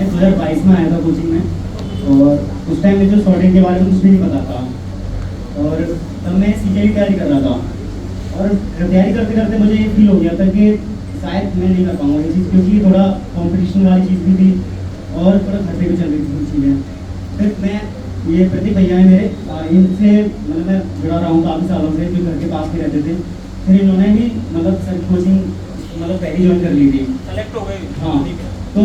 मैं 2022 में आया था कोचिंग में, और उस टाइम मुझे शॉर्ट हैंड के बारे में कुछ भी नहीं पता था, और तब मैं सीजीएल की तैयारी कर रहा था। और तैयारी करते करते मुझे ये फील हो गया था कि शायद मैं नहीं कर पाऊँगा ये चीज़, क्योंकि थोड़ा कॉम्पिटिशन वाली चीज़ भी थी और थोड़ा घर पे भी चल रही थी कुछ चीज़ें। फिर मैं ये प्रदीप भैया है मेरे, इनसे मतलब मैं जुड़ा रहा हूँ काफ़ी सालों से, जो घर के पास ही रहते थे। फिर इन्होंने भी मतलब सर कोचिंग मतलब पहली ज्वाइन कर ली थी, सेलेक्ट हो गए। हाँ। तो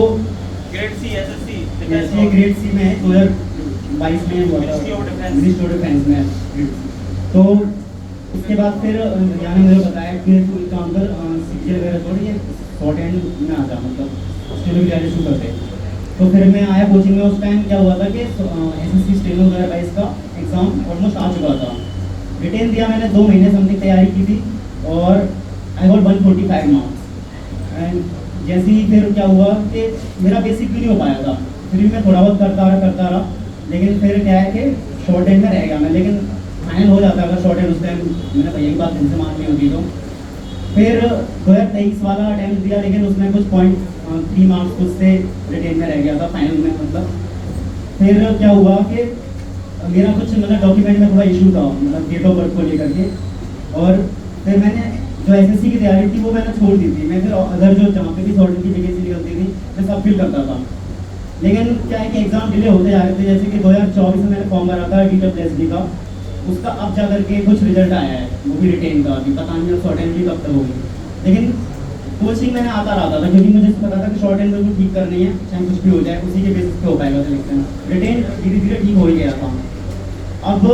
ग्रेड सी एसएससी जैसे ग्रेड सी में 2022 में हुआ था, मिनिस्ट्री ऑफ डिफेंस में। तो उसके बाद फिर भैया ने मुझे बताया कि तू एक काम कर, सीजीएल वगैरह छोड़, ये शॉर्ट हैंड में आ जा, मतलब स्टेनो की तैयारी शुरू करते। तो फिर मैं आया कोचिंग में। उस टाइम क्या हुआ था कि एसएससी स्टेनो 2022 का एग्ज़ाम ऑलमोस्ट आ चुका था। रिटेन दिया मैंने, 2 महीने समथिंग तैयारी की थी, और आई गॉट 145 मार्क्स। एंड जैसे ही फिर क्या हुआ कि मेरा बेसिक भी नहीं हो पाया था, फिर भी मैं थोड़ा बहुत करता रहा, लेकिन फिर क्या है कि शॉर्ट हैंड में रह गया मैं। लेकिन फाइनल हो जाता अगर शॉर्ट हैंड उस टाइम मैंने भैया की बात ढंग से मान ली होती। तो फिर 2023 वाला अटैम्प्ट दिया, लेकिन उसमें कुछ 0.3 मार्क्स कुछ से रिटेन में रह गया था फाइनल में, मतलब। फिर क्या हुआ कि मेरा कुछ मतलब डॉक्यूमेंट में थोड़ा इशू था, मतलब डेट ऑफ बर्थ को लेकर के। और फिर मैंने जो एसएससी की तैयारी थी वो मैंने छोड़ दी थी। मैं फिर अदर जो जहाँ पे भी शॉर्ट हैंड की वैकेंसी निकलती थी मैं सब फिल करता था। लेकिन क्या है कि एग्ज़ाम डिले होते जा रहे थे। जैसे कि 2024 में मैंने फॉर्म भरा था DWSD का, उसका अब जा करके कुछ रिजल्ट आया है, वो भी रिटेन का। अभी पता नहीं शॉर्ट हैंड की कब तक होगी, लेकिन कोचिंग मैंने आता रहता था, क्योंकि मुझे पता था कि शॉर्ट हैंड बिल्कुल ठीक करनी है, चाहे कुछ भी हो जाए, उसी के बेसिस पे हो पाएगा सिलेक्शन। रिटेन धीरे धीरे ठीक हो ही गया था। अब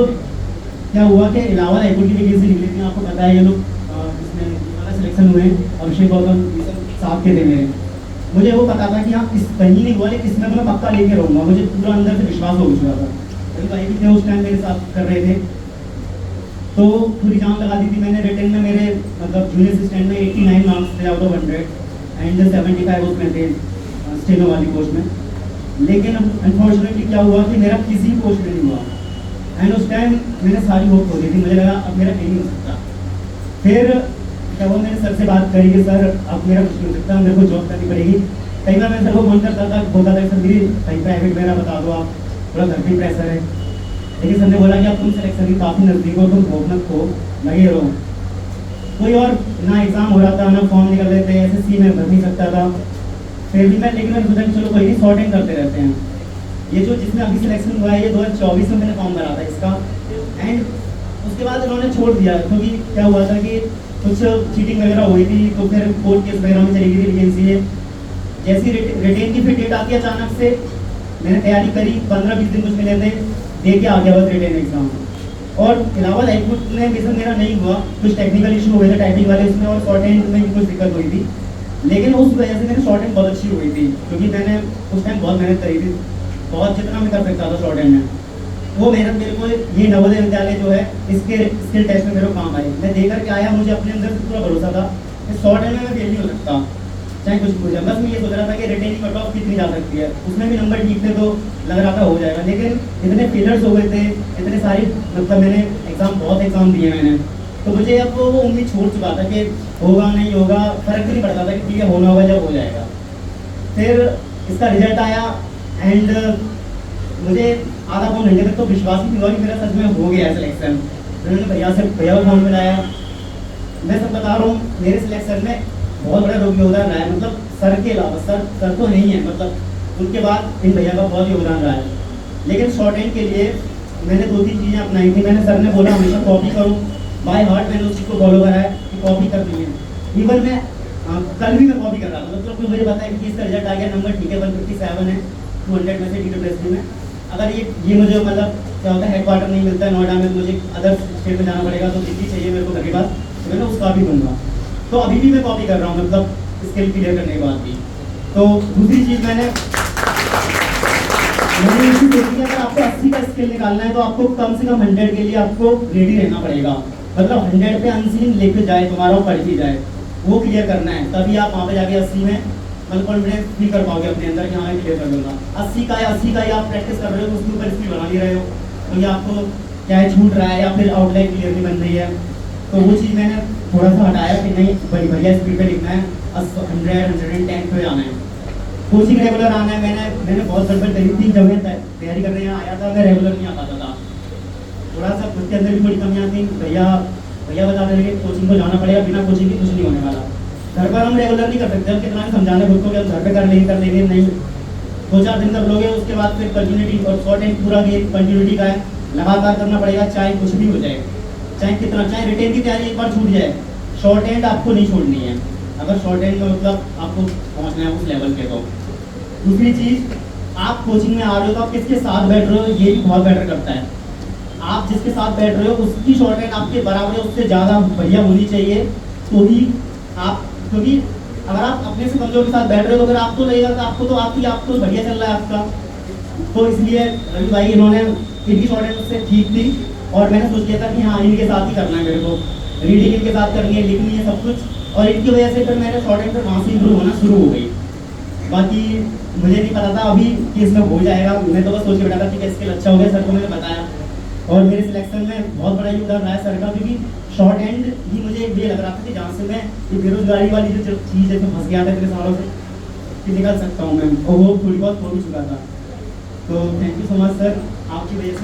क्या हुआ कि इलाहाबाद हाईकोर्ट की वैकेंसी निकली थी, आपको पता है, ये लोग इसमें हमारा सिलेक्शन हुए, अभिषेक गौतम साहब के थे मेरे। मुझे वो पता था कि हाँ इस कहीं नहीं हुआ, लेकिन इसमें तो मैं पक्का लेके रहूँगा। मुझे पूरा अंदर से विश्वास हो चुका था, क्योंकि भाई भी थे उस टाइम मेरे साथ कर रहे थे। तो पूरी जान लगा दी थी मैंने। रिटेन में मेरे मतलब जूनियर असिस्टेंट में 89 मार्क्स थे आउट ऑफ 100, एंड 75 उसमें थे स्टेनो वाली पोस्ट में। लेकिन अनफॉर्चुनेटली क्या हुआ कि मेरा किसी पोस्ट में नहीं हुआ, एंड उस टाइम मैंने सारी होप खो दी थी। मुझे लगा अब मेरा कहीं नहीं हो सकता। फिर क्या हुआ, मैंने सर से बात करी कि सर अब मेरा कुछ नहीं हो सकता, मेरे को जॉब करनी पड़ेगी। कई बार मैं सर को फोन करता था, बोलता था सर मेरी कहीं प्राइवेट मेरा बता दो, आप थोड़ा घर भी प्रेशर है। लेकिन सर ने बोला कि अब तुम सिलेक्शन की काफ़ी नज़दीक हो, तुम होप मत खो, लगे रहो। कोई और ना एग्ज़ाम हो रहा था, ना फॉर्म निकल रहे थे, एसएससी में भर नहीं सकता था। फिर भी लेकिन मैंने सोचा कि चलो कोई नहीं, शॉर्ट हैंड करते रहते हैं। ये जो जिसमें अभी सिलेक्शन हुआ है, ये 2024 में मैंने फॉर्म भरा था इसका, एंड उसके बाद इन्होंने छोड़ दिया, क्योंकि क्या हुआ था कि कुछ चीटिंग वगैरह हुई थी, तो फिर कोर्ट केस वगैरह में चली गई थी वैकेंसी। जैसी रिटेन की फिर डेट आती है अचानक से, मैंने तैयारी करी, 15-20 दिन कुछ मिले थे, दे के आ गया बस रिटेन एग्जाम। और इलाहाबाद हाईकोर्ट में बेशक मेरा नहीं हुआ, कुछ टेक्निकल इशू हुए थे टाइपिंग वाले उसमें, और शॉर्ट हैंड में भी कुछ दिक्कत हुई थी। लेकिन उस वजह से मेरी शॉर्ट हैंड बहुत अच्छी हुई थी, क्योंकि मैंने उस टाइम बहुत मेहनत करी थी, बहुत जितना मैं कर सकता था शॉर्ट हैंड में। वो मेहनत मेरे को ये नवोदय विद्यालय जो है इसके स्किल टेस्ट में मेरे को काम आई। मैं देकर के आया, मुझे अपने अंदर से पूरा भरोसा था कि शॉर्ट हैंड में मैं फेल नहीं हो सकता, चाहे कुछ हो जाए। बस मैं ये सोच रहा था कि रिटेन की कट ऑफ कितनी जा सकती है, उसमें भी नंबर ठीक थे तो लग रहा था हो जाएगा। लेकिन इतने फेलर्स हो गए थे, इतने सारी मतलब मैंने बहुत एग्जाम दिए मैंने, तो मुझे अब वो उम्मीद छोड़ चुका था कि होगा नहीं होगा, फर्क नहीं पड़ता था कि ठीक है होना होगा जब हो जाएगा। फिर इसका रिजल्ट आया, एंड मुझे आधा पौन घंटे तक तो विश्वास ही नहीं हुआ कि मेरा सच में हो गया है सिलेक्शन। मैंने भैया को फोन मिलाया, मैं सब बता रहा हूँ, मेरे सिलेक्शन में बहुत बड़ा योगदान रहा है। मतलब सर के अलावा, सर तो नहीं है, मतलब उनके बाद इन भैया का बहुत योगदान रहा है। लेकिन शॉर्ट हैंड के लिए मैंने 2-3 चीज़ें अपनाई थी। मैंने सर ने बोला हमेशा कॉपी करूँ, बाय हार्ट मैंने उस चीज़ को फॉलो करा है कि कॉपी कर दी है। इवन मैं कल भी मैं कॉपी कर रहा था, मतलब मुझे पता है कि इसका रिजल्ट आ गया, नंबर ठीक है, 157 है 200 में से DWSD में। अगर ये मुझे मतलब क्या होता है, हेडक्वार्टर नहीं मिलता है नोएडा में, तो मुझे अदर स्टेट में जाना पड़ेगा, तो दिल्ली चाहिए मेरे को घर के पास, तो मैं उसका भी दूंगा। तो अभी भी मैं कॉपी कर रहा हूँ, मतलब स्किल क्लियर करने के बाद भी। तो दूसरी चीज़ मैंने ये चीज़ देखी कि अगर आपको 80 का स्किल निकालना है तो आपको कम से कम 100 के लिए आपको रेडी रहना पड़ेगा। मतलब 100 पे अनसीन लेके जाए, तुम्हारा पढ़ भी जाए, वो क्लियर करना है, तभी आप वहाँ पे जाके 80 में मतलब कॉन्फिडेंस फील कर पाओगे अपने अंदर कि हाँ मैं क्लियर कर लूँगा। 80 का ही आप प्रैक्टिस कर रहे हो तो उसके ऊपर स्किल बना नहीं रहे हो, तो ये आपको क्या है छूट रहा है, या फिर आउटलाइन क्लियर नहीं बन रही है। तो वो चीज़ मैंने थोड़ा सा हटाया कि नहीं बड़ी बढ़िया स्पीड पे लिखना है, 100, 110 पे आना है, कोचिंग रेगुलर आना है। मैंने बहुत गड़बड़ करी थी जब मैं तैयारी करने यहाँ आया था, मैं रेगुलर नहीं आ पाता था, थोड़ा सा खुद के अंदर भी थोड़ी कमियाँ थी। भैया बताते थे कि कोचिंग को जाना पड़ेगा, बिना कोचिंग के कुछ नहीं होने वाला। घर पर हम रेगुलर नहीं कर सकते, हम कितना भी समझाने खुद को कि हम घर पे कर लेंगे नहीं, 2-4 दिन कर लोगे, उसके बाद फिर कंटिन्यूटी और शॉर्ट एंड पूरा गेम कंटिन्यूटी का है, लगातार करना पड़ेगा, चाहे कुछ भी हो जाए, चाहे रिटेन की तैयारी एक बार छूट जाए, शॉर्ट एंड आपको नहीं छोड़नी है। अगर शॉर्ट एंड में मतलब आपको पहुंचना है उस लेवल पे। तो दूसरी चीज़, आप कोचिंग में आ रहे हो तो आप किसके साथ बैठ रहे हो ये भी बहुत मैटर करता है। आप जिसके साथ बैठ रहे हो उसकी शॉर्ट एंड आपके बराबर है, उससे ज़्यादा बढ़िया होनी चाहिए, तो ही आप, क्योंकि अगर आप अपने से कमजोर के साथ बैठ रहे हो तो अगर आपको लगेगा कि आपको तो बढ़िया चल रहा है आपका। तो इसलिए रवि भाई इन्होंने, इनकी शॉर्ट एंड उससे ठीक थी और मैंने सोच लिया था कि हाँ इनके साथ ही करना है मेरे को, रीडिंग इनके साथ करनी है, लिखनी है सब कुछ, और इनकी वजह से फिर मेरे शॉर्ट एंड पर वहाँ से इम्प्रूव होना शुरू हो गई। बाकी मुझे नहीं पता था अभी कि इसमें हो जाएगा, मैं तो बस सोच के बैठा था कि कैसे स्किल अच्छा हो गया, सर को मैंने बताया और मेरे सिलेक्शन में बहुत बड़ा योगदान रहा है सर का, क्योंकि शॉर्ट एंड ही मुझे ये लग रहा था कि जहाँ से मैं ये बेरोजगारी वाली जो चीज़ है तो फंस गया था इतने सालों से कि निकल सकता हूँ मैं, और वो थोड़ी बहुत हो भी चुका था। तो thank you so much sir, आपकी वजह से